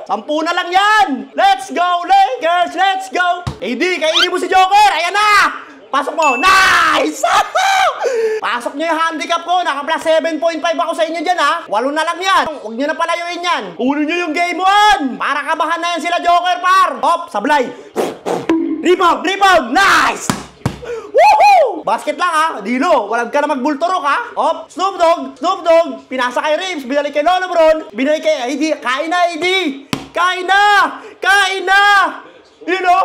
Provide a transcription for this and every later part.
10 na lang yan! Let's go, Lakers! Let's go! AD, kainin mo si Joker! Ayan na! Pasok mo! Nice! Pasok nyo yung handicap ko. Naka-plus 7.5 ako sa inyo dyan, ha? 8 na lang yan. Huwag nyo na palayuin yan. Kunin nyo yung game 1. Para kabahan na yan sila, Joker, par. Hop, sablay. Rebound, rebound. Nice! Woohoo! Basket lang, ha? Dino, walang ka na magbulturok, ha? Hop, Snoop Dogg, Snoop Dogg. Pinasa kay Ribs, binalik kay Lolo Bron, binalik kay AD. Kain na, AD! Kain na! Kain na! You know?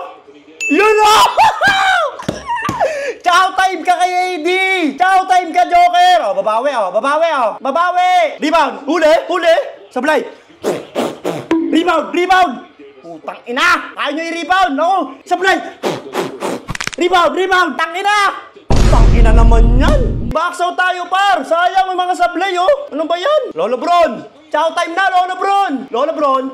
You know? Chow time ka kay AD! Chow time ka, Joker! O, babawi, o. Babawi, o. Babawi! Rebound! Huli! Huli! Sablay! Rebound! Rebound! Putang ina! Kaya nyo i-rebound! No! Sablay! Rebound! Rebound! Tangina! Tangina naman yan! Box out tayo, par! Sayang may mga sablay, oh! Ano ba yan? Lolo Bron! Chow time na, Lolo Bron! Lolo Bron!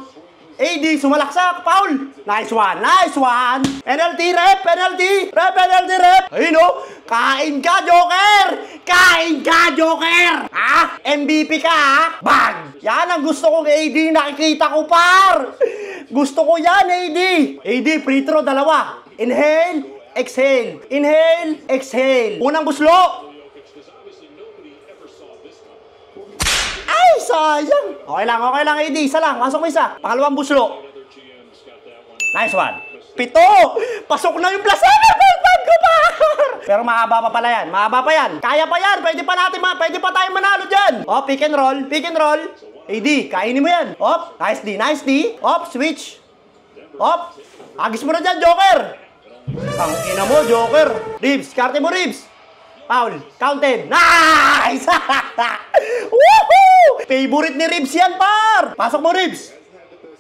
AD, sumalaksak, foul! Nice one, nice one! Penalty, rep, penalty! Rep, penalty, rep! Ayun o, kain ka, Joker! Kain ka, Joker! Ha? MVP ka, ha? Bang! Yan ang gusto kong AD, nakikita ko, par! Gusto ko yan, AD! AD, free throw, dalawa. Inhale, exhale. Inhale, exhale. Unang buslo! Ay, sayang. Okay lang, AD. Isa lang. Pasok mo isa. Pangalawang buslo. Nice one. 7. Pasok na yung plus 7. Ko pa. Pero mahaba pa pala yan. Mahaba pa yan. Kaya pa yan. Pwede pa tayo manalo dyan. Oh, pick and roll. Pick and roll. AD, kainin mo yan. Hop. Nice D. Nice D. Hop, switch. Hop. Agis mo na dyan, Joker. Ang ina mo, Joker. Ribs. Karte mo, Ribs. Foul. Counted. Nice! Woohoo! Favorite ni Ribs yan, par! Pasok mo, Ribs.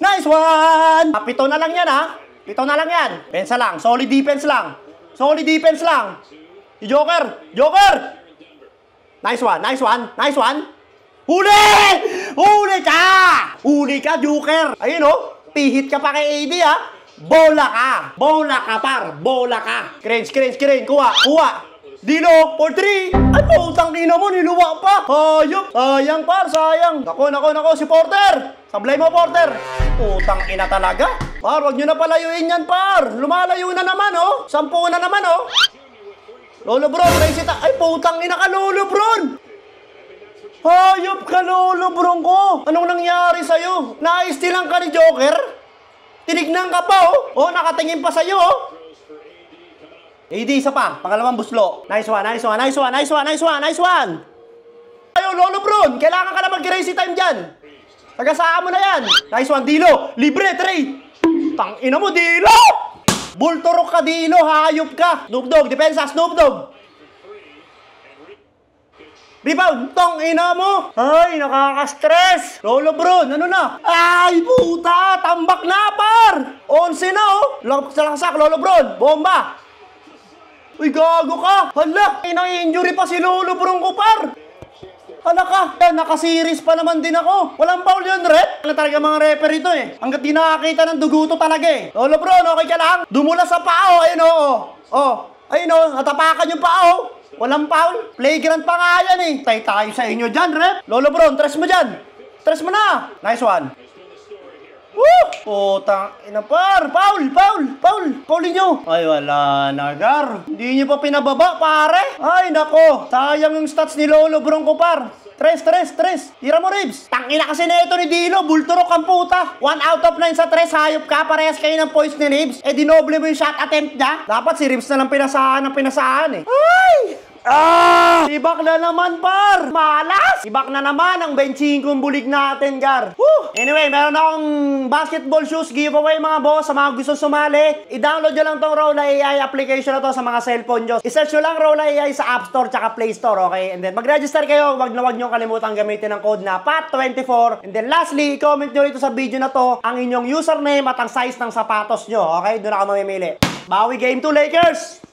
Nice one! 7 na lang yan, ha? 7 na lang yan. Pensa lang. Solid defense lang. Solid defense lang. Si Joker. Joker! Nice one. Nice one. Nice one. Huli! Huli ka! Huli ka, Joker. Ayun, oh. Pihit ka pa kay AD, ha? Bola ka. Bola ka, par. Bola ka. Cringe. Kuha. Dino, for 3. Ay, putang ina mo, niluwa pa. Hayop. Sayang, par, sayang. Nako, si Porter. Sablay mo, Porter. Putang ina talaga. Par, wag nyo na palayuin yan, par. Lumalayo na naman, oh. 10 na naman, oh. Lolo Bron, ay, putang ina ka, Lolo Bron. Hayop ka, Lolo Bron ko. Anong nangyari sa'yo? Naistilang ka ni Joker? Tinignan ka pa, oh. Oh, nakatingin pa sa'yo, oh. AD, isa pa. Pangalawang buslo. Nice one. Ayaw, Lolo Bron. Kailangan ka na mag-crazy time dyan. Tagasaan mo na yan. Nice one, Dilo. Libre, trade. Tangina mo, Dilo. Bulturok ka, Dilo. Hayop ka. Snoop Dogg. Depensa, Snoop Dogg. Rebound. Tangina mo. Ay, nakaka-stress. Lolo Bron, ano na? Ay, puta. Tambak na, par. 11 na, oh. Laksak, Lolo Bron. Bomba. Uy, gago ka! Hala! Inang-injury pa si Lolo Bron ko, par! Hala ka! Naka-series pa naman din ako! Walang foul yun, rep! Ano talaga mga referee ito, eh? Hanggat di nakakita ng duguto talaga, eh! Lolo Bron, okay ka lang? Dumula sa paa, oh! Ayun, ayun, natapakan yung paa, oh! Walang foul! Playground pa nga yan, eh! Tay tayo sa inyo dyan, rep! Lolo Bron, tres mo dyan! Tres mo na! Nice one! Woo! Putang ina, par! Foul! Foulin nyo! Ay, wala na, Gar. Hindi nyo pa pinababa, pare. Ay, nako. Sayang yung stats ni Lolo Bron ko, par. Tres. Tira mo, Ribs. Tangina kasi na ito ni Dilo. Bulturok ang puta. 1 out of 9 sa 3. Hayop ka. Parehas kayo ng points ni Ribs. Eh, dinoble mo yung shot attempt niya. Dapat si Ribs na lang pinasahan, eh. Ay! Sibak na naman, par! Malas! Sibak na naman ang benching kong bulig natin, Gar. Woo! Anyway, meron akong basketball shoes giveaway, mga boss. Sa mga gusto sumali, i-download nyo lang tong Rolla AI application na to sa mga cellphone nyo. I-search nyo lang Rolla AI sa App Store tsaka Play Store, okay? And then, mag-register kayo. Wag nyo kalimutan gamitin ang code na PAT24. And then, lastly, i-comment nyo rito sa video na to ang inyong username at ang size ng sapatos nyo, okay? Doon ako mamimili. Bawi game 2, Lakers!